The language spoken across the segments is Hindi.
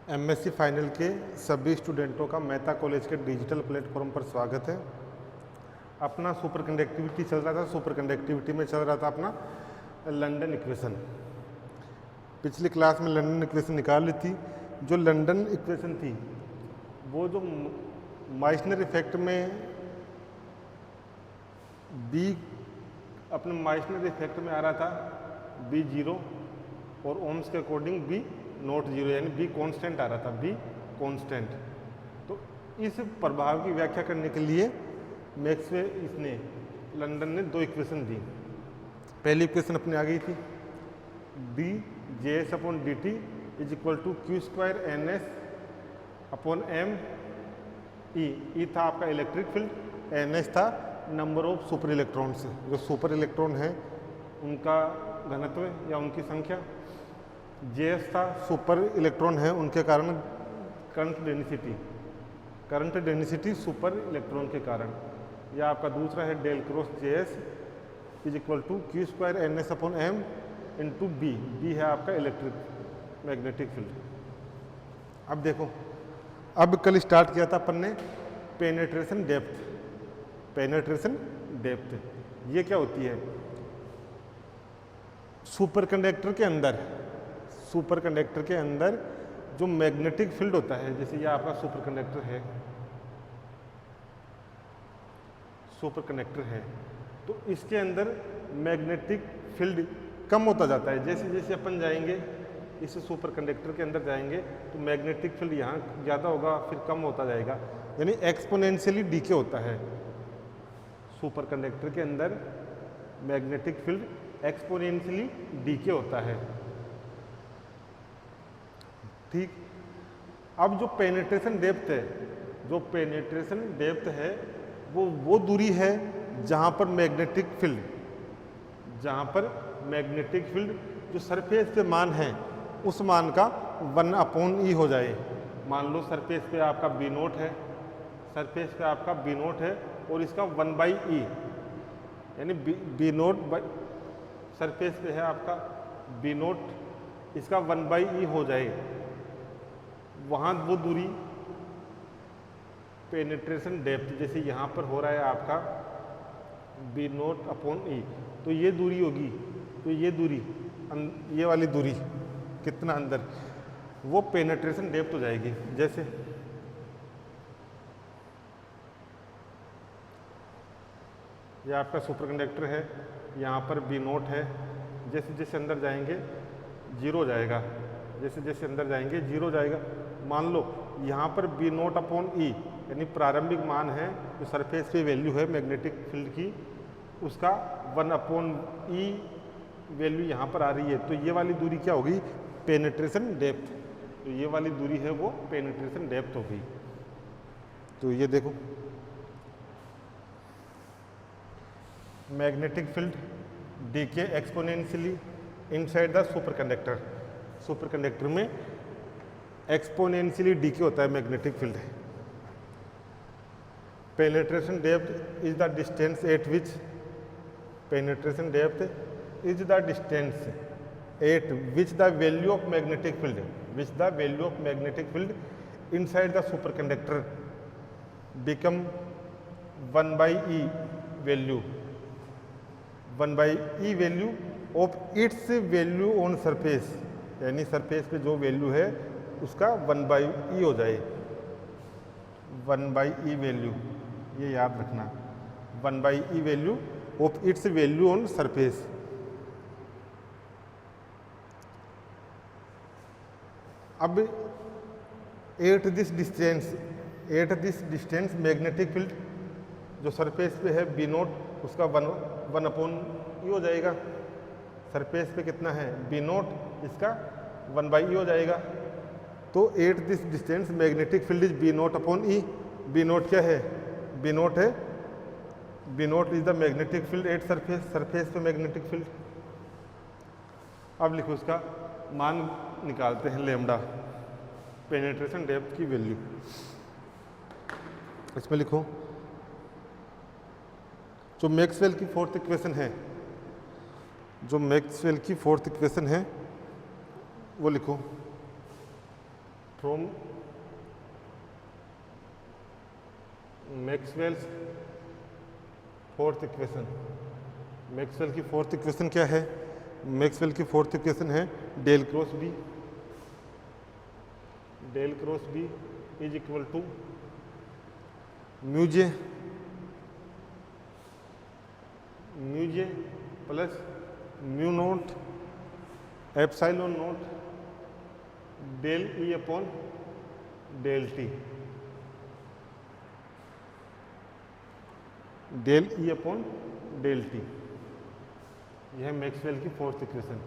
एमएससी फाइनल के सभी स्टूडेंटों का मेहता कॉलेज के डिजिटल प्लेटफॉर्म पर स्वागत है। अपना सुपर कंडक्टिविटी चल रहा था, सुपर कंडक्टिविटी में चल रहा था अपना लंदन इक्वेशन। पिछली क्लास में लंदन इक्वेशन निकाल ली थी। जो लंदन इक्वेशन थी वो जो माइसनर इफेक्ट में बी अपने माइसनर इफेक्ट में आ रहा था बी जीरो और ओम्स के अकॉर्डिंग बी नॉट जीरो, यानी बी कांस्टेंट आ रहा था, बी कांस्टेंट। तो इस प्रभाव की व्याख्या करने के लिए मैक्सवेल लंदन ने दो इक्वेशन दी। पहली इक्वेशन अपने आ गई थी D J S upon D T is equal to Q square N S upon M E था आपका इलेक्ट्रिक फील्ड, एन एस था नंबर ऑफ सुपर इलेक्ट्रॉन्स। जो सुपर इलेक्ट्रॉन है उनका घनत्व या उनकी संख्या, जे एस था सुपर इलेक्ट्रॉन है उनके कारण करंट डेंसिटी सुपर इलेक्ट्रॉन के कारण। या आपका दूसरा है del cross J S is equal to Q square N S upon M into B, B है आपका इलेक्ट्रिक मैग्नेटिक फील्ड। अब देखो, अब कल स्टार्ट किया था अपन ने पेनेट्रेशन डेप्थ। पेनेट्रेशन डेप्थ ये क्या होती है? सुपर कंडक्टर के अंदर जो मैग्नेटिक फील्ड होता है, जैसे ये आपका सुपर कंडक्टर है, तो इसके अंदर मैग्नेटिक फील्ड कम होता जाता है। जैसे जैसे अपन जाएंगे इस सुपर कंडक्टर के अंदर जाएंगे तो मैग्नेटिक फील्ड यहाँ ज़्यादा होगा, फिर कम होता जाएगा, यानी एक्सपोनेंशियली डीके होता है। सुपर कंडक्टर के अंदर मैग्नेटिक फील्ड एक्सपोनेंशियली डीके होता है। ठीक। अब जो पेनेट्रेशन डेप्थ है वो दूरी है जहाँ पर मैग्नेटिक फील्ड जो सरफेस पे मान है उस मान का 1/e हो जाए। मान लो सरफेस पे आपका बी नोट है और इसका 1/e, यानी बी नोट सरफेस पे है आपका बी नोट, इसका 1/e हो जाए, वहाँ वो दूरी पेनिट्रेशन डेप्थ जैसे यहाँ पर हो रहा है आपका बी नोट अपॉन ई, तो ये दूरी होगी। तो ये वाली दूरी कितना अंदर, वो पेनिट्रेशन डेप्थ हो जाएगी। जैसे ये आपका सुपर कंडक्टर है, यहाँ पर बी नोट है, जैसे जैसे अंदर जाएंगे जीरो हो जाएगा, जैसे जैसे अंदर जाएंगे जीरो जाएगा। मान लो यहाँ पर बी नोट अपॉन ई, यानी प्रारंभिक मान है जो सरफेस पे वैल्यू है मैग्नेटिक फील्ड की, उसका 1/e वैल्यू यहाँ पर आ रही है, तो ये वाली दूरी क्या होगी? Penetration depth. तो ये वाली दूरी है वो पेनिट्रेशन डेप्थ होगी। तो ये देखो, magnetic field decay exponentially inside the superconductor में एक्सपोनेंशियली डीके होता है magnetic field. Penetration depth is the distance at which the value of magnetic field inside the superconductor become 1/e value of its value on surface, यानी सरफेस पे जो वैल्यू है उसका 1/e हो जाए। 1/e वैल्यू, ये याद रखना, 1/e value of its value on surface. अब at this distance magnetic field जो सरफेस पे है बी नोट, उसका 1/e हो जाएगा। सरफेस पे कितना है बी नोट, इसका 1/e हो जाएगा। तो at this distance magnetic field is B naught upon E. B naught क्या है? B naught is the magnetic field at surface पे मैग्नेटिक फील्ड। अब लिखो इसका मान निकालते हैं, लैम्डा, पेनिट्रेशन डेप्थ की वैल्यू। इसमें लिखो जो मैक्सवेल की फोर्थ इक्वेशन है वो लिखो, from Maxwell's fourth equation. Maxwell की फोर्थ इक्वेशन क्या है? मैक्सवेल की फोर्थ इक्वेशन है del cross B. Del cross B is equal to mu J plus mu naught epsilon naught del E upon del T. Del E upon del T, यह है मैक्सवेल की फोर्थ इक्वेशन।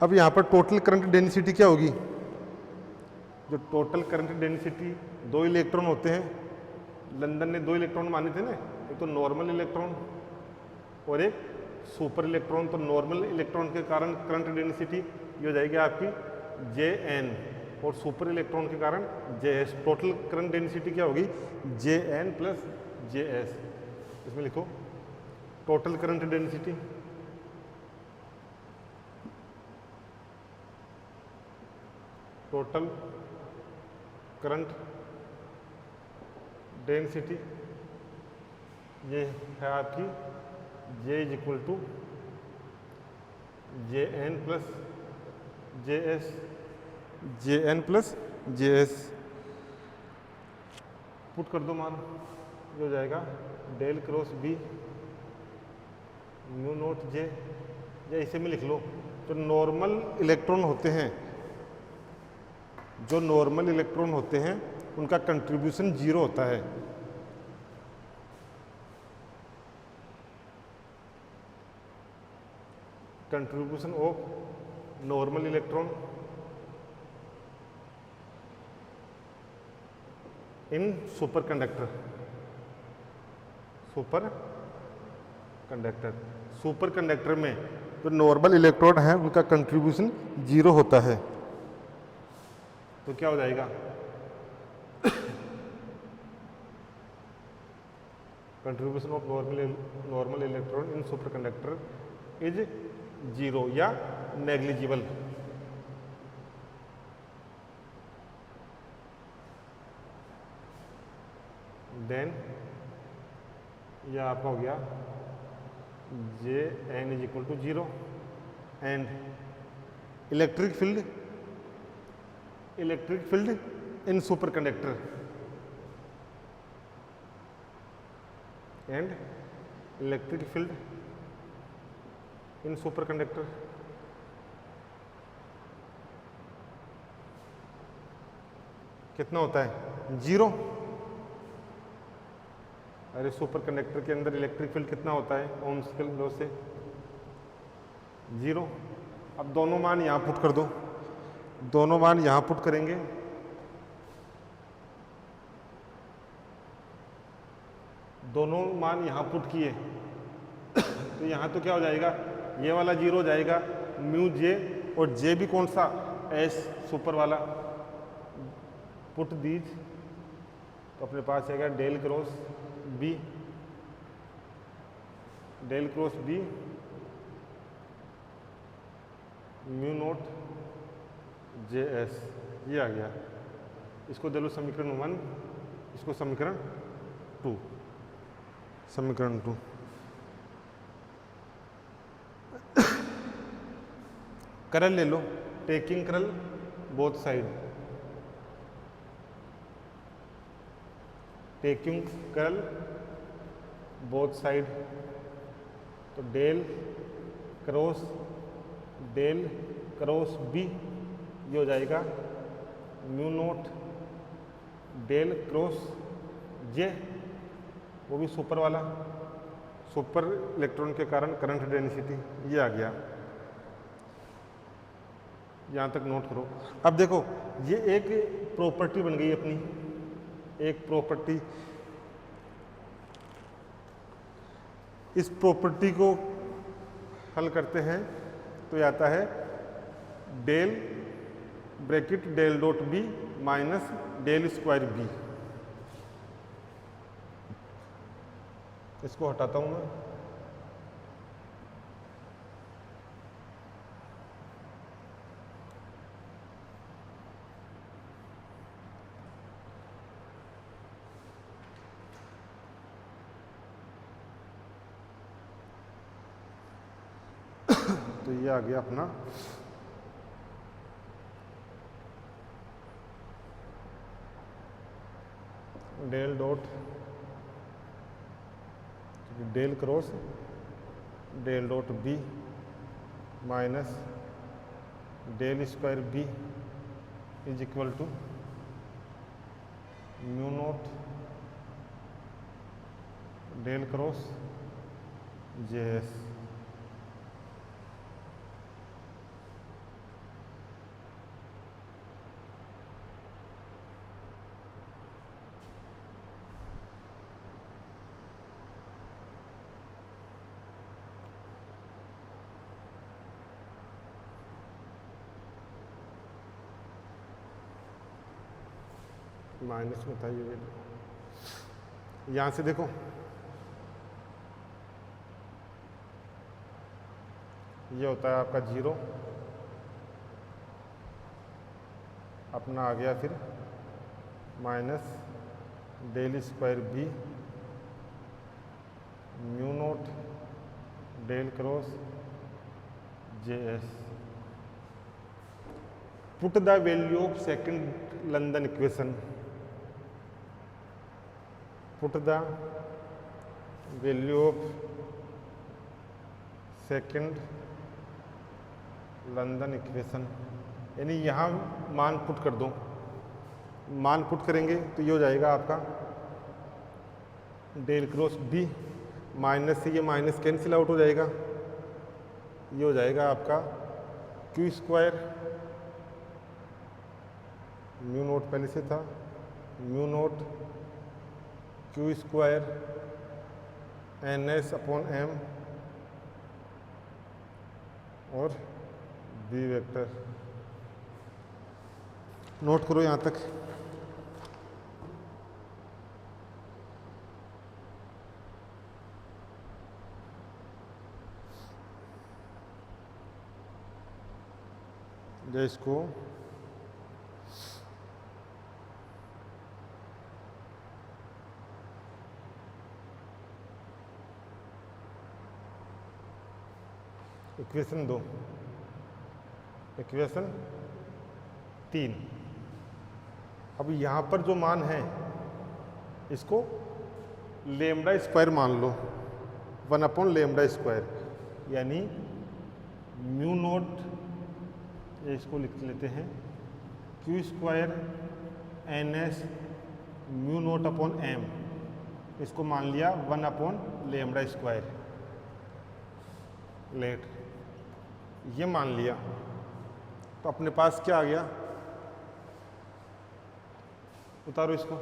अब यहाँ पर टोटल करंट डेंसिटी क्या होगी? जो टोटल करंट डेंसिटी, दो इलेक्ट्रॉन होते हैं, लंदन ने दो इलेक्ट्रॉन माने थे ना, एक तो नॉर्मल इलेक्ट्रॉन और एक सुपर इलेक्ट्रॉन। तो नॉर्मल इलेक्ट्रॉन के कारण करंट डेंसिटी ये हो जाएगी आपकी Jn, और सुपर इलेक्ट्रॉन के कारण Js। टोटल करंट डेंसिटी क्या होगी? Jn plus Js। इसमें लिखो total current density total current density ये है आपकी J is equal to Jn plus Js। Jn plus Js put कर दो मान, ये हो जाएगा del cross B mu naught J, या इसे में लिख लो। जो नॉर्मल इलेक्ट्रॉन होते हैं, जो नॉर्मल इलेक्ट्रॉन होते हैं उनका कंट्रीब्यूशन 0 होता है। Contribution of normal electron in super conductor. Super conductor में जो नॉर्मल इलेक्ट्रॉन है उनका कंट्रीब्यूशन 0 होता है। तो क्या हो जाएगा? Contribution of normal electron in superconductor is 0 या नेग्लिजिबल। देन यह आपका हो गया Jn is equal to 0 and electric field in superconductor and electric field in superconductor कितना होता है? 0। अरे सुपर कंडक्टर के अंदर इलेक्ट्रिक फील्ड कितना होता है ओम्स के लॉ से? 0। अब दोनों मान यहाँ पुट कर दो, दोनों मान यहाँ पुट करेंगे, दोनों मान यहाँ पुट किए तो यहाँ तो क्या हो जाएगा? ये वाला 0 हो जाएगा, म्यू जे, और जे भी कौन सा? एस सुपर वाला। पुट दीज तो अपने पास आएगा del cross B mu naught J S, ये आ गया। इसको दे लो समीकरण 1, इसको समीकरण 2। समीकरण 2 करल ले लो, टेकिंग करल बोथ साइड। टेकिंग करल बोथ साइड, तो डेल क्रॉस बी ये हो जाएगा म्यू नोट डेल क्रॉस जे, वो भी सुपर वाला, सुपर इलेक्ट्रॉन के कारण करंट डेंसिटी ये आ गया। यहाँ तक नोट करो। अब देखो ये एक प्रॉपर्टी बन गई अपनी, एक प्रॉपर्टी। इस प्रॉपर्टी को हल करते हैं तो ये आता है del bracket del dot B minus del square B. इसको हटाता हूं मैं। तो ये आ गया अपना del dot del cross del dot B minus del square B is equal to mu naught del cross J S. Minus में था ये, यहाँ से देखो ये होता है आपका 0, अपना आ गया फिर minus del square B mu naught del cross J S. Put the value of second London equation, put the value of second London equation, यानी यहाँ मान पुट कर दो। मान पुट करेंगे तो ये हो जाएगा आपका डेल क्रॉस बी, माइनस से ये माइनस कैंसिल आउट हो जाएगा, ये हो जाएगा आपका क्यू स्क्वायर म्यू नोट पहले से था, mu naught Q square N S upon M और बी वेक्टर। नोट करो यहाँ तक। जो इसको इक्वेशन 2, इक्वेशन 3। अब यहाँ पर जो मान है इसको लेमडा स्क्वायर मान लो, 1 अपॉन लेमडा स्क्वायर, यानी म्यू नोट, इसको लिख लेते हैं Q square N S mu naught upon M, इसको मान लिया 1 अपॉन लेमडा स्क्वायर लेट, ये मान लिया। तो अपने पास क्या आ गया, उतारो इसको,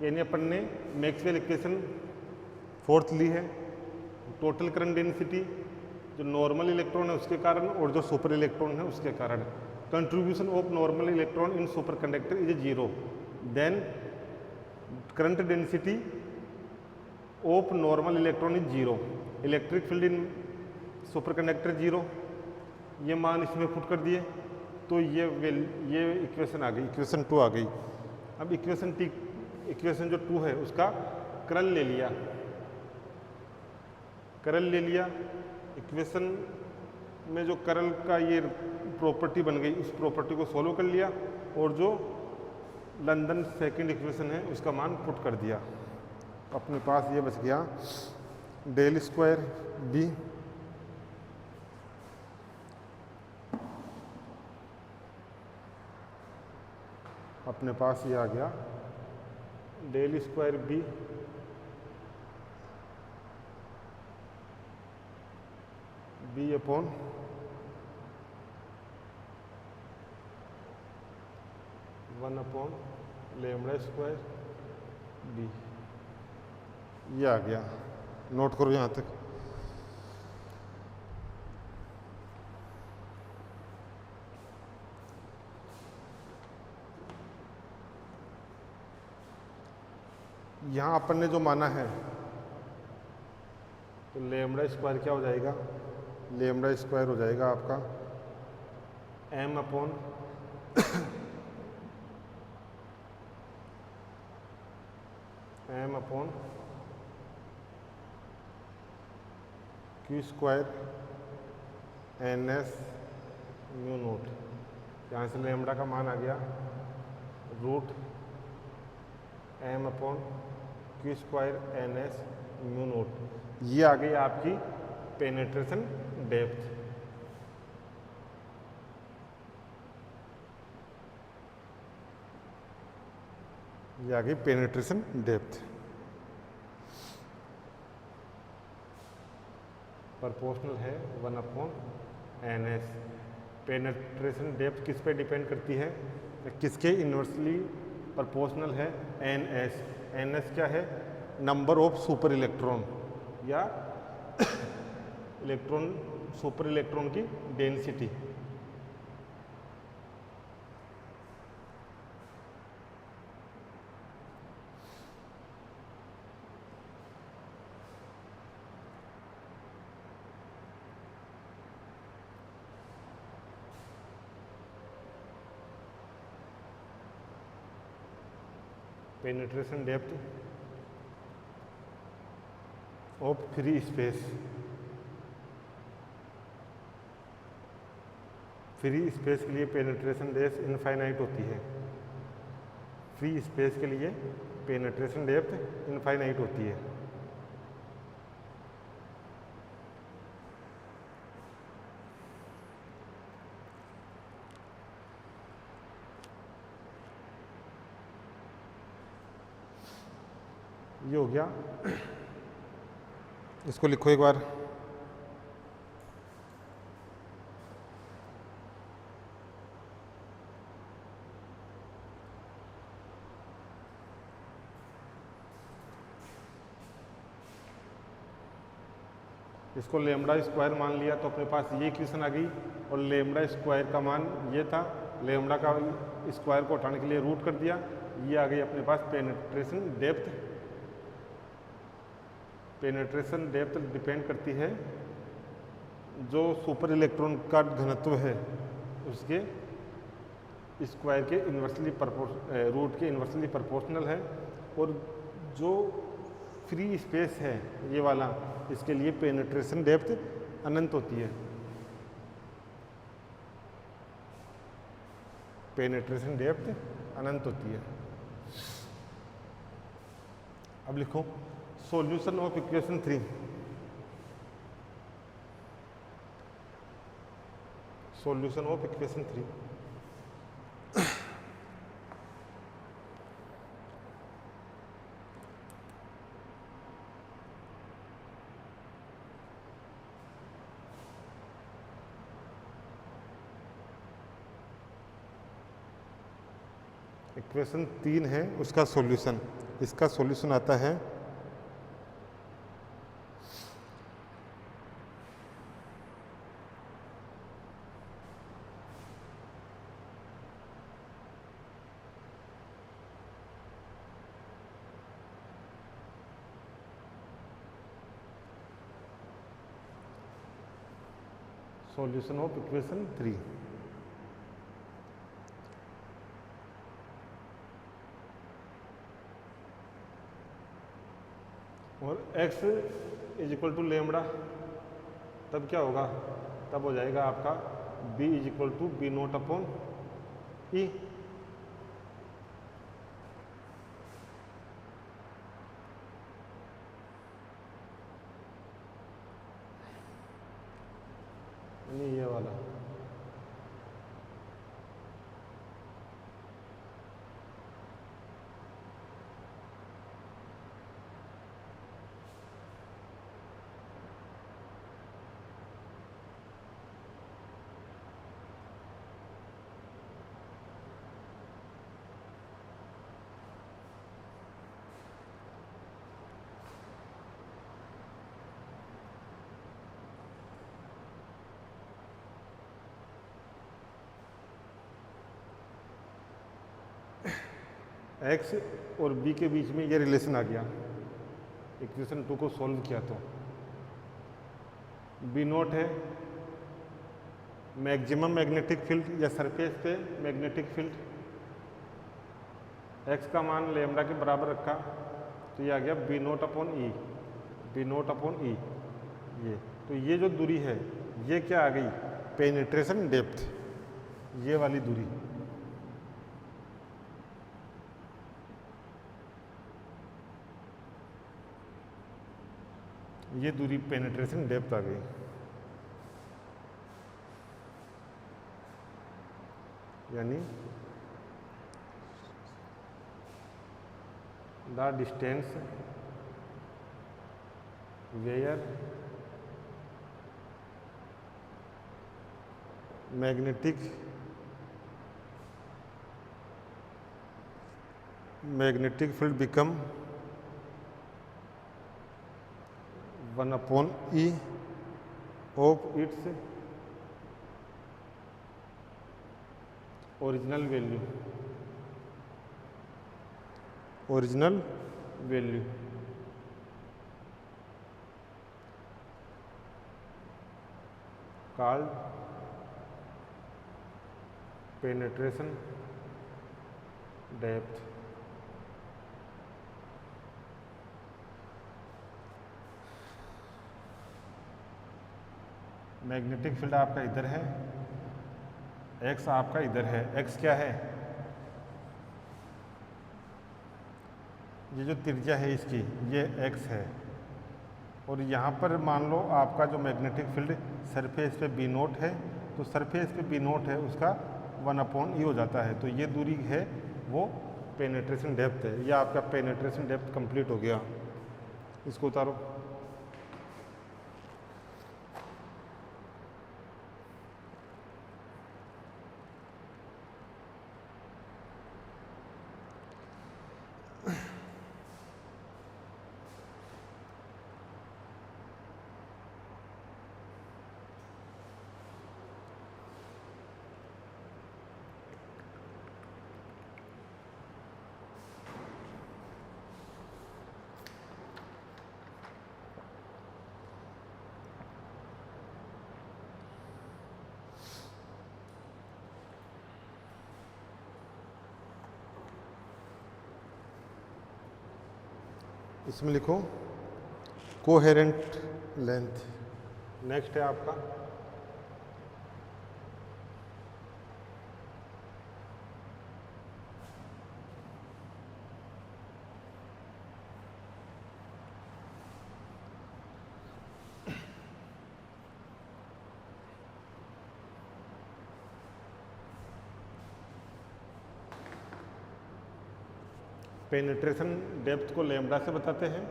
यानी अपन ने मैक्सवेल इक्वेशन 4th ली है। टोटल करंट डेंसिटी जो नॉर्मल इलेक्ट्रॉन है उसके कारण और जो सुपर इलेक्ट्रॉन है उसके कारण, contribution of normal electron in superconductor is 0, then current density of normal electron is 0, electric field in superconductor 0। ये मान इसमें पुट कर दिए तो ये इक्वेशन आ गई, इक्वेशन 2 आ गई। अब इक्वेशन जो 2 है उसका कर्ल ले लिया, कर्ल ले लिया। इक्वेशन में जो कर्ल का ये प्रॉपर्टी बन गई, इस प्रॉपर्टी को सॉल्व कर लिया और जो लंदन सेकंड इक्वेशन है उसका मान पुट कर दिया। अपने पास ये बच गया डेल स्क्वायर बी अपने पास ये आ गया del square B B upon one upon lambda square B, ये आ गया। नोट करो यहाँ तक। यहाँ अपन ने जो माना है तो लेमडा स्क्वायर क्या हो जाएगा, लेमडा स्क्वायर हो जाएगा आपका M upon Q square N S mu naught, यहाँ से लेमड़ा का मान आ गया root M upon Q square N S mu naught. ये आ गई आपकी पेनिट्रेशन डेप्थ। ये आ गई पेनिट्रेशन डेप्थ। प्रोपोर्शनल है 1/NS। पेनिट्रेशन डेप्थ किस पे डिपेंड करती है? किसके इन्वर्सली प्रोपोर्शनल है? NS। NS क्या है? नंबर ऑफ सुपर इलेक्ट्रॉन या इलेक्ट्रॉन, सुपर इलेक्ट्रॉन की density. Penetration depth of free space. Free space के लिए पेनिट्रेशन डेप्थ इनफाइनाइट होती है। फ्री स्पेस के लिए पेनिट्रेशन डेप्थ इनफाइनाइट होती है। ये हो गया। इसको लिखो एक बार। इसको लेमड़ा स्क्वायर मान लिया तो अपने पास ये इक्वेशन आ गई, और लेमड़ा स्क्वायर का मान ये था, लेमड़ा का स्क्वायर को हटाने के लिए रूट कर दिया। ये आ गई अपने पास penetration depth. Penetration depth depend करती है जो सुपर इलेक्ट्रॉन का घनत्व है उसके स्क्वायर के इन्वर्सली रूट के इन्वर्सली प्रोपोर्शनल है, और जो फ्री स्पेस है ये वाला, इसके लिए पेनिट्रेशन डेप्थ अनंत होती है। पेनिट्रेशन डेप्थ अनंत होती है। अब लिखो solution of equation 3। Solution of equation 3। Equation 3 है उसका सॉल्यूशन। इसका सॉल्यूशन आता है सॉल्यूशन ऑफ इक्वेशन 3। और x is equal to lambda, तब क्या होगा? तब हो जाएगा आपका b is equal to B naught upon E. ये वाला x और b के बीच में ये रिलेशन आ गया। इक्वेशन 2 को सॉल्व किया तो b नोट है मैक्सिमम मैग्नेटिक फील्ड या सरफेस पे मैग्नेटिक फील्ड, x का मान लेमड़ा के बराबर रखा तो ये आ गया B naught upon E. B naught upon E, ये तो ये जो दूरी है ये क्या आ गई, पेनिट्रेशन डेप्थ, ये वाली दूरी। ये दूरी पेनिट्रेशन डेप्थ आ गई। यानी the distance where magnetic field become 1/e of its original value called penetration depth। Magnetic field आपका इधर है, एक्स आपका इधर है। एक्स क्या है, ये जो त्रिज्या है इसकी, ये एक्स है। और यहाँ पर मान लो आपका जो मैग्नेटिक फील्ड सरफेस पे बी नोट है, तो सरफेस पे बी नोट है उसका 1/e हो जाता है। तो ये दूरी है वो पेनिट्रेशन डेप्थ है। ये आपका पेनिट्रेशन डेप्थ कंप्लीट हो गया। इसको उतारो। इसमें लिखो कोहेरेंट लेंथ। नेक्स्ट है आपका पेनिट्रेशन डेप्थ को लैम्बडा से बताते हैं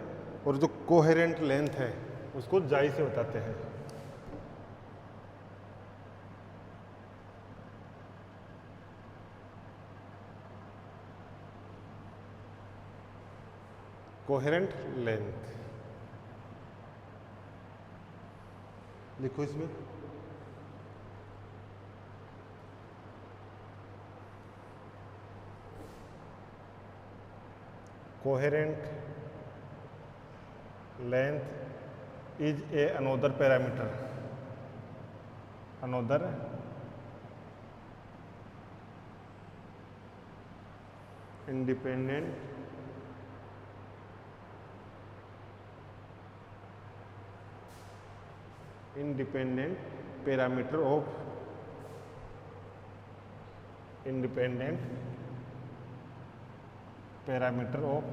और जो कोहेरेंट लेंथ है उसको जाई से बताते हैं। कोहेरेंट लेंथ लिखो इसमें। Coherent length is a another parameter, another independent parameter of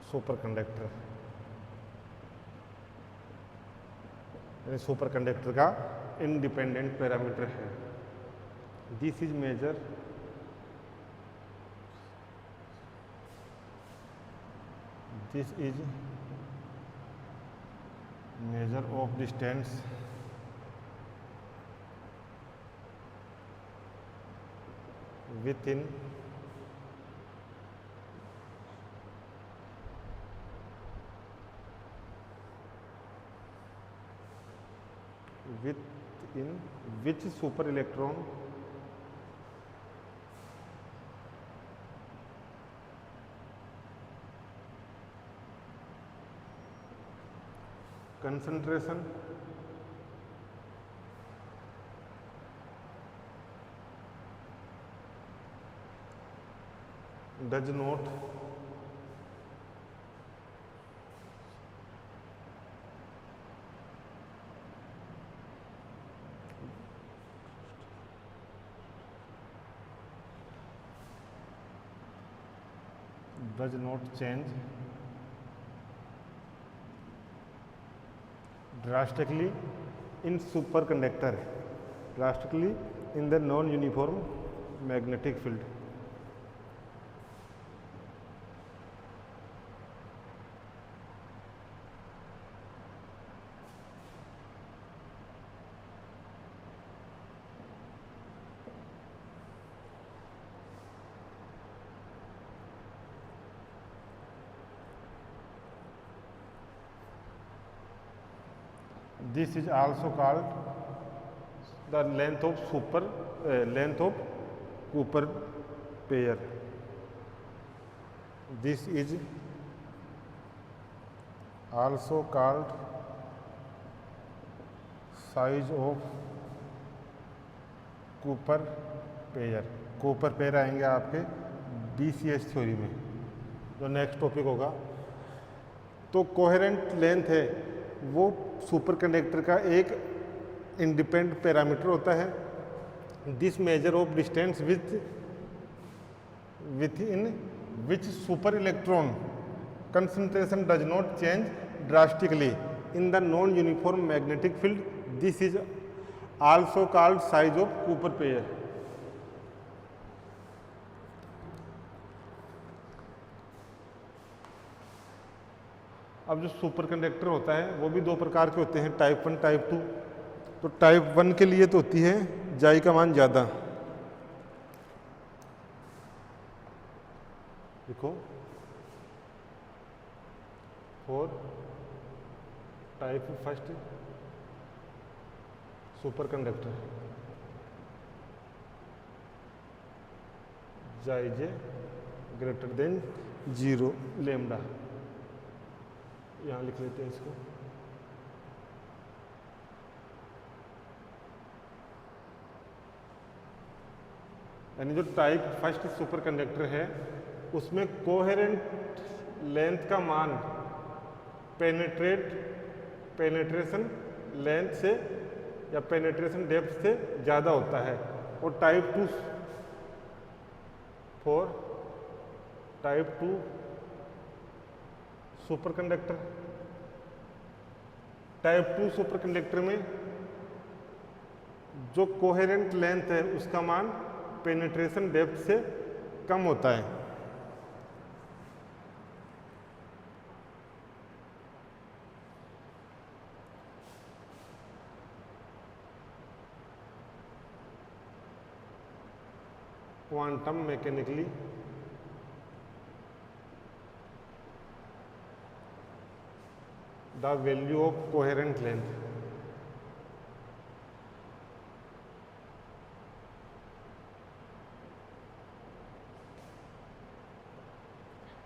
superconductor. यानी सुपर कंडक्टर का इंडिपेंडेंट पैरामीटर है। This is measure of distance within which super electron concentration does not does not change drastically in superconductor, drastically in the non uniform magnetic field. This is also called the length of Cooper pair. This is also called size of Cooper pair. Cooper pair आएंगे आपके BCS थ्योरी में, जो नेक्स्ट टॉपिक होगा। तो कोहेरेंट लेंथ है वो सुपर कंडक्टर का एक इंडिपेंडेंट पैरामीटर होता है। This measure of distance with in which super electron concentration does not change drastically in the non uniform magnetic field. This is also called size of Cooper pair. अब जो सुपर कंडक्टर होता है वो भी दो प्रकार के होते हैं, टाइप 1 टाइप 2। तो टाइप 1 के लिए तो होती है जाई का मान ज़्यादा, देखो for type first super conductor जाई जे ग्रेटर देन 0 लैम्डा, यहाँ लिख लेते हैं इसको। यानी जो टाइप फर्स्ट सुपर कंडक्टर है उसमें कोहेरेंट लेंथ का मान पेनेट्रेशन लेंथ से या पेनेट्रेशन डेप्थ से ज़्यादा होता है। और type 2 for type 2 super conductor, type 2 superconductor में जो कोहेरेंट लेंथ है उसका मान पेनिट्रेशन डेप्थ से कम होता है। Quantum mechanically the value of coherent length,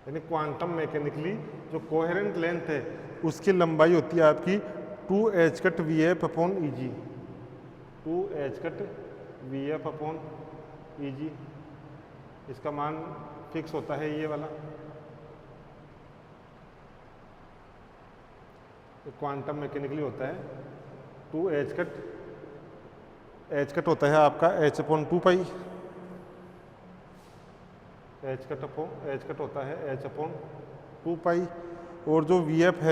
यानी क्वांटम मैकेनिकली जो कोहेरेंट लेंथ है उसकी लंबाई होती है आपकी 2h cut VF upon EG, 2h cut VF upon EG। इसका मान फिक्स होता है ये वाला। तो क्वांटम मैकेनिकली होता है 2h कट, h कट होता है आपका h अपॉन 2 पाई, h कट होता है h अपॉन 2 पाई। और जो VF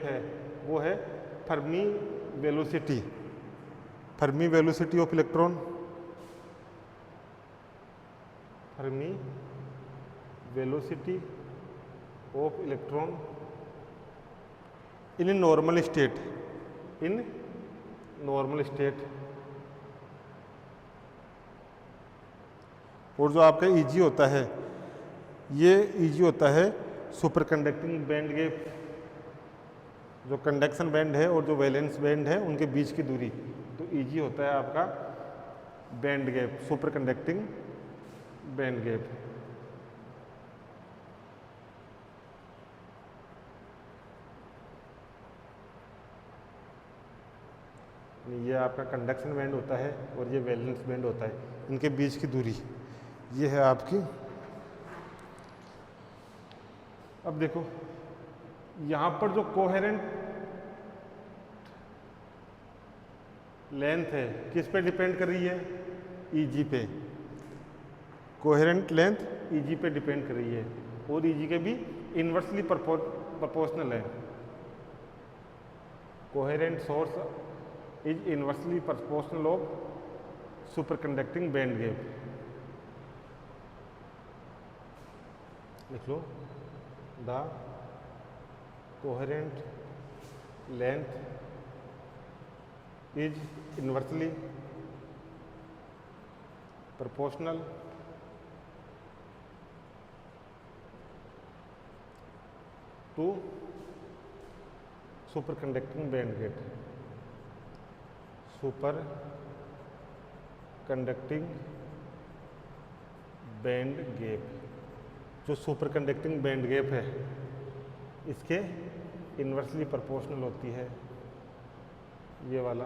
है वो है Fermi velocity of electron, Fermi velocity of electron in normal state. और जो आपका EG होता है ये EG होता है सुपर कंडक्टिंग बैंड गैप, जो कंडक्शन बैंड है और जो वैलेंस बैंड है उनके बीच की दूरी। तो EG होता है आपका band gap, super conducting band gap. ये आपका कंडक्शन बैंड होता है और ये वैलेंस बैंड होता है, इनके बीच की दूरी ये है आपकी। अब देखो यहाँ पर जो कोहेरेंट लेंथ है किस पे डिपेंड कर रही है? EG पे। कोहेरेंट लेंथ Eg पे डिपेंड कर रही है और Eg के भी इन्वर्सली प्रोपोर्शनल है। Coherent source is inversely proportional of superconducting band gap. लिख लो, the coherent length is inversely proportional to superconducting band gap। Superconducting band gap, जो सुपरकंडक्टिंग बैंड गैप है इसके इन्वर्सली प्रोपोर्शनल होती है ये वाला।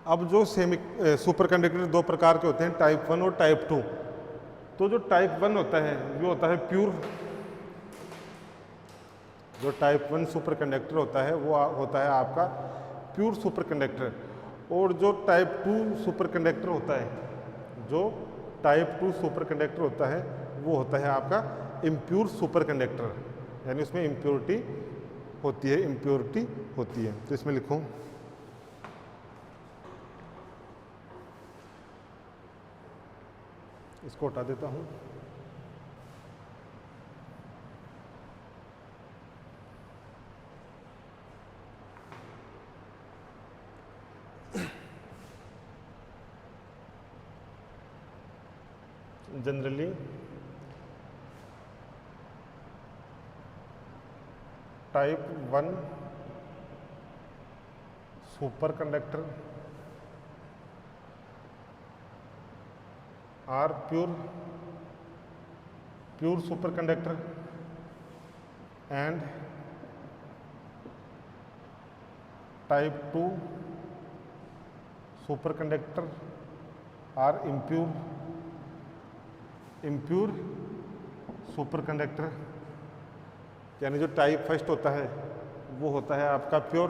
अब जो सुपर कंडक्टर दो प्रकार के होते हैं, टाइप 1 और टाइप 2। तो जो टाइप 1 होता है वो होता है प्योर, जो टाइप 1 सुपर कंडक्टर होता है वो होता है आपका प्योर सुपर कंडक्टर। और जो टाइप 2 सुपर कंडक्टर होता है, जो टाइप 2 सुपर कंडक्टर होता है वो होता है आपका इम्प्योर सुपर कंडक्टर, यानी उसमें इम्प्योरिटी होती है। तो इसमें लिखूं, इसको हटा देता हूं। Generally type 1 superconductor are pure superconductor and type 2 superconductor are impure superconductor. यानी जो टाइप फर्स्ट होता है वो होता है आपका प्योर,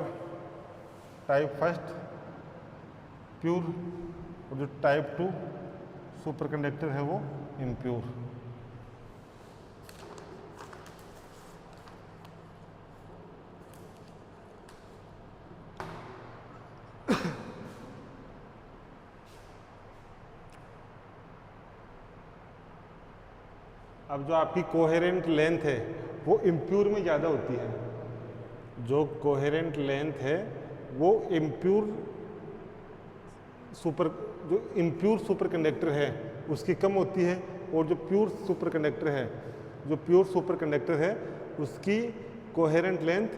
टाइप फर्स्ट प्योर, और जो टाइप 2 सुपर कंडक्टर है वो इम्प्योर। अब जो आपकी कोहेरेंट लेंथ है वो इम्प्योर में ज़्यादा होती है, जो कोहेरेंट लेंथ है वो जो इम्प्योर सुपर कंडक्टर है उसकी कम होती है, और जो प्योर सुपर कंडक्टर है, जो प्योर सुपर कंडक्टर है उसकी कोहेरेंट लेंथ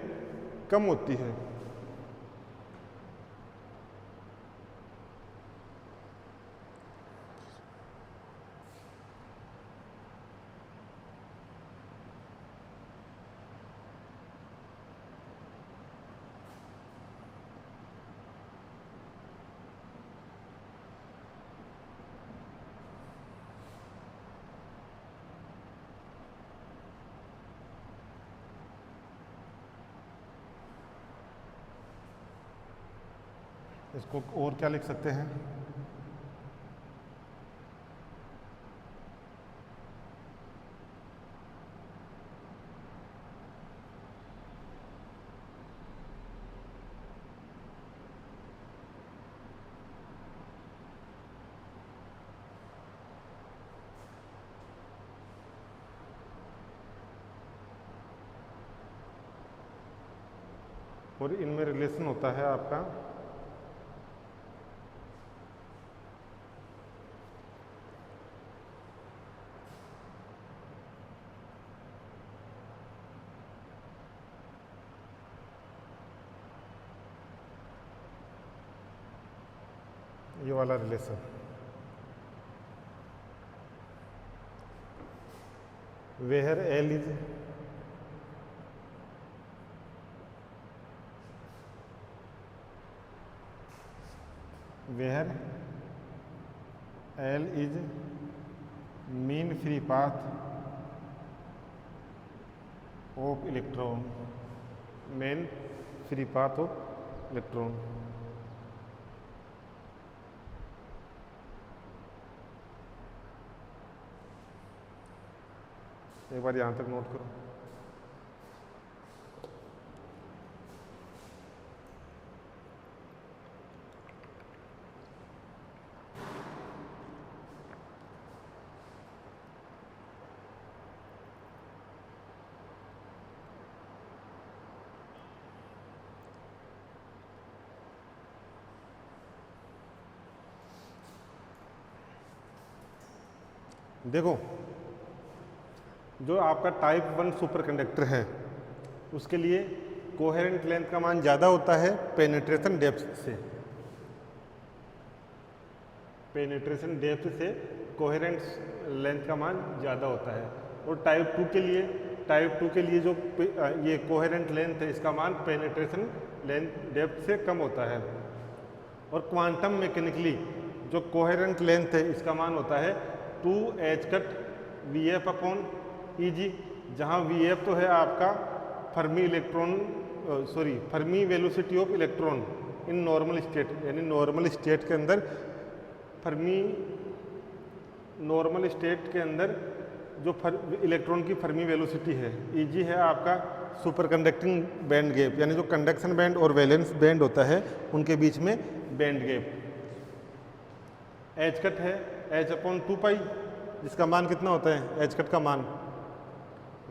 कम होती है। इसको और क्या लिख सकते हैं, और इनमें रिलेशन होता है आपका ये वाला relation, where L is mean free path of electron, mean free path of electron. एक बार यहाँ तक नोट करो। देखो, जो आपका टाइप 1 सुपर कंडक्टर है उसके लिए कोहेरेंट लेंथ का मान ज़्यादा होता है पेनिट्रेशन डेप्थ से। पेनिट्रेशन डेप्थ से कोहेरेंट लेंथ का मान ज़्यादा होता है। और टाइप 2 के लिए जो ये कोहेरेंट लेंथ है इसका मान पेनिट्रेशन लेंथ डेप्थ से कम होता है। और क्वांटम मैकेनिकली जो कोहेरेंट लेंथ है इसका मान होता है 2h cut VF upon EG, जहाँ VF तो है आपका Fermi velocity of electron in normal state, यानी नॉर्मल स्टेट के अंदर नॉर्मल स्टेट के अंदर जो इलेक्ट्रॉन की फर्मी वेलोसिटी है। EG है आपका सुपर कंडक्टिंग बैंड गैप, यानी जो कंडक्शन बैंड और वैलेंस बैंड होता है उनके बीच में बैंड गैप। h कट है h अपॉन 2 जिसका मान कितना होता है, h कट का मान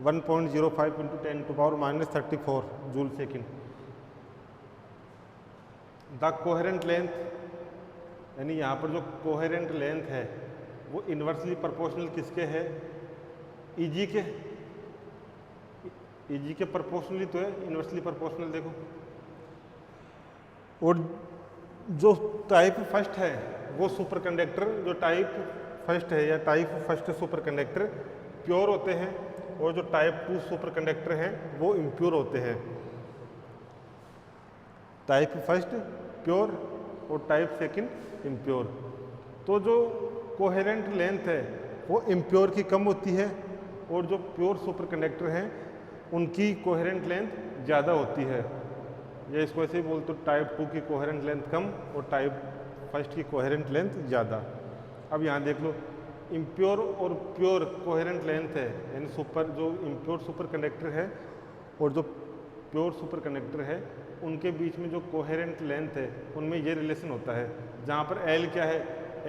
1.05 into 10⁻⁻34 joule second. The coherent length, यानी यहाँ पर जो कोहेरेंट लेंथ है वो इन्वर्सली प्रोपोर्शनल किसके है, EG के। EG के प्रोपोर्शनली तो है, इन्वर्सली प्रोपोर्शनल देखो। और जो टाइप फर्स्ट है वो सुपर कंडक्टर, जो टाइप फर्स्ट है या type first super conductor pure होते हैं, और जो टाइप 2 सुपर कंडक्टर हैं वो इम्प्योर होते हैं। टाइप फर्स्ट प्योर और टाइप सेकंड इम्प्योर। तो जो कोहेरेंट लेंथ है वो इम्प्योर की कम होती है, और जो प्योर सुपर कंडक्टर हैं उनकी कोहेरेंट लेंथ ज़्यादा होती है। या इसको ऐसे ही बोलते, टाइप 2 की कोहेरेंट लेंथ कम और टाइप फर्स्ट की कोहेरेंट लेंथ ज़्यादा। अब यहाँ देख लो, इम्प्योर और प्योर कोहेरेंट लेंथ है, यानी जो इम्प्योर सुपर कंडक्टर है और जो प्योर सुपर कंडक्टर है उनके बीच में जो कोहेरेंट लेंथ है उनमें ये रिलेशन होता है, जहाँ पर L क्या है,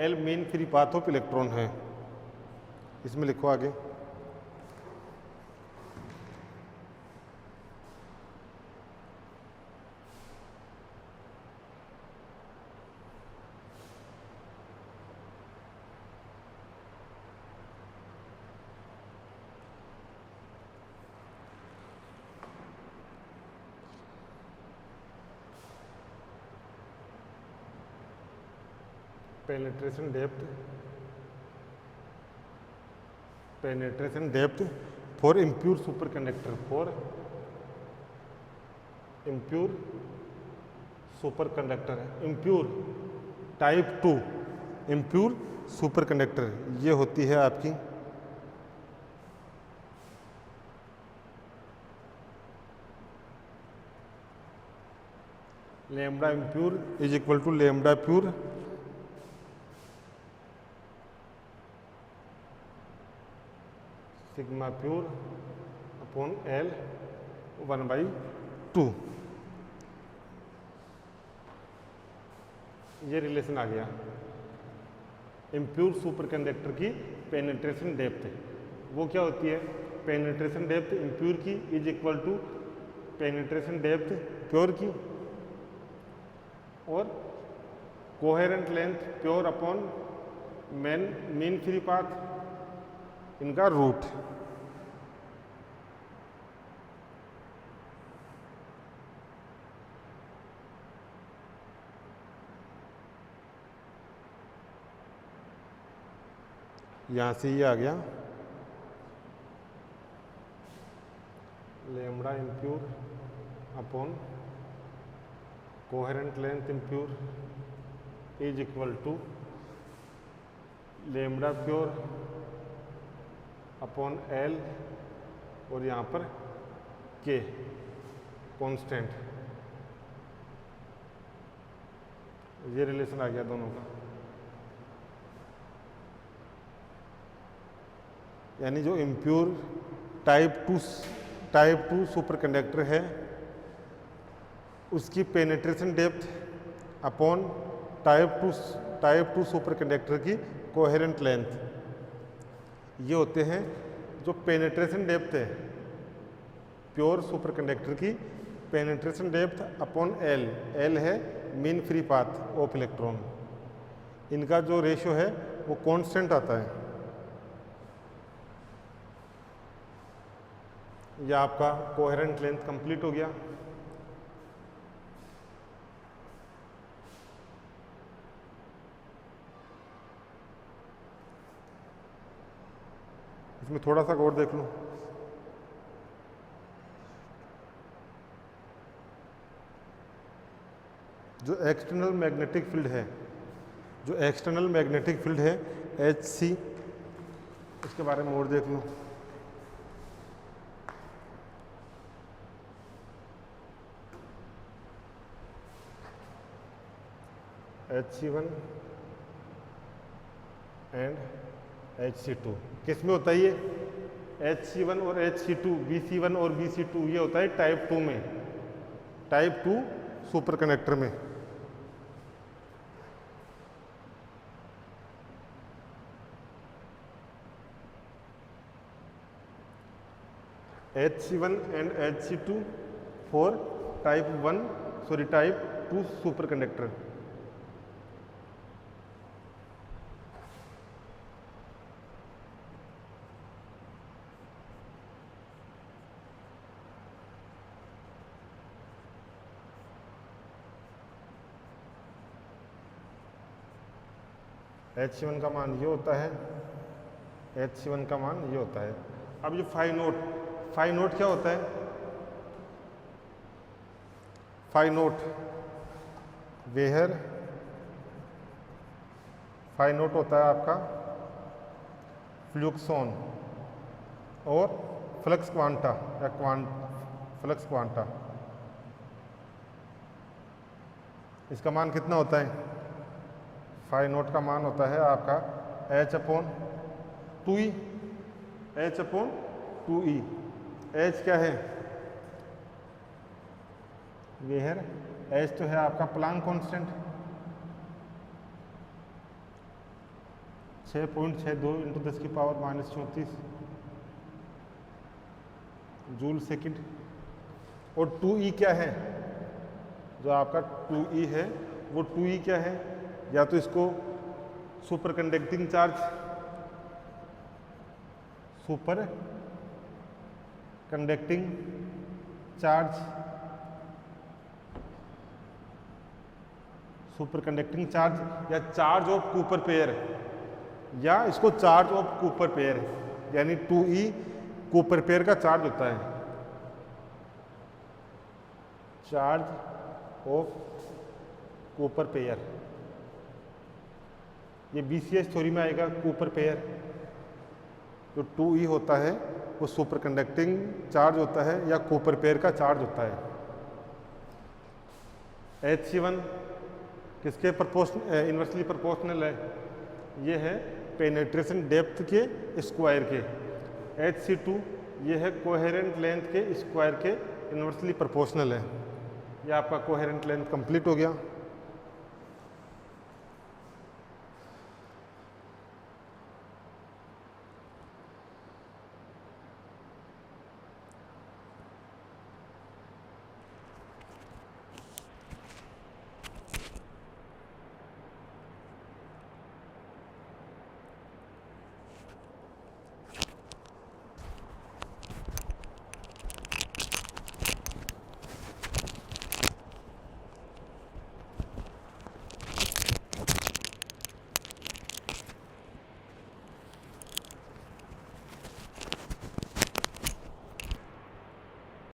L mean free path of electron है। इसमें लिखो आगे, penetration depth for impure superconductor, for impure superconductor है, impure type 2 impure superconductor, ये होती है आपकी lambda impure is equal to lambda pure sigma pure upon L 1/2। ये रिलेशन आ गया इम्प्योर सुपर कंडक्टर की पेनिट्रेशन डेप्थ। वो क्या होती है, पेनिट्रेशन डेप्थ इम्प्योर की is equal to penetration depth pure की, और coherent length pure upon mean free path इनका रूट। यहां से ये आ गया lambda impure upon coherent length impure is equal to lambda pure upon L, और यहाँ पर K कांस्टेंट। ये रिलेशन आ गया दोनों का, यानी जो impure type two superconductor है, उसकी penetration depth upon type two superconductor की कोहेरेंट लेंथ, ये होते हैं जो पेनिट्रेशन डेप्थ है प्योर सुपर कंडक्टर की। पेनिट्रेशन डेप्थ अपॉन एल है mean free path of electron, इनका जो रेशियो है वो कांस्टेंट आता है। यह आपका कोहेरेंट लेंथ कंप्लीट हो गया। इसमें थोड़ा सा और देख लो। जो एक्सटर्नल मैग्नेटिक फील्ड है HC, इसके बारे में और देख लो। HC1 एंड HC2 किस में होता है ये? HC1 और HC2, BC1 और BC2 ये होता है टाइप 2 में, टाइप 2 सुपर कनेक्टर में। HC1 and HC2 for type 2 super conductor. HC1 का मान ये होता है, HC1 का मान ये होता है। अब ये फाई नोट क्या होता है? फाई नोट होता है आपका फ्लुक्सॉन और फ्लक्स क्वांटा या फ्लक्स क्वांटा। इसका मान कितना होता है? फाई नोट का मान होता है आपका H/2E। H/2E। H क्या है? H तो है आपका प्लांक कांस्टेंट 6.62 × 10⁻34 जूल सेकंड। और 2E क्या है? जो आपका 2E है वो 2E क्या है? या तो इसको सुपर कंडक्टिंग चार्ज या चार्ज ऑफ कूपर पेयर, या इसको चार्ज ऑफ कूपर पेयर, यानी 2E कूपर पेयर का चार्ज होता है, चार्ज ऑफ कूपर पेयर। ये BCS थ्योरी में आएगा। कूपर पेयर जो 2E होता है वो सुपर कंडक्टिंग चार्ज होता है या कूपर पेयर का चार्ज होता है। HC1 किसके इन्वर्सली प्रोपोर्शनल है? ये है पेनिट्रेशन डेप्थ के स्क्वायर के। HC2 ये है कोहेरेंट लेंथ के स्क्वायर के इन्वर्सली प्रोपोर्शनल है। ये आपका कोहेरेंट लेंथ कंप्लीट हो गया।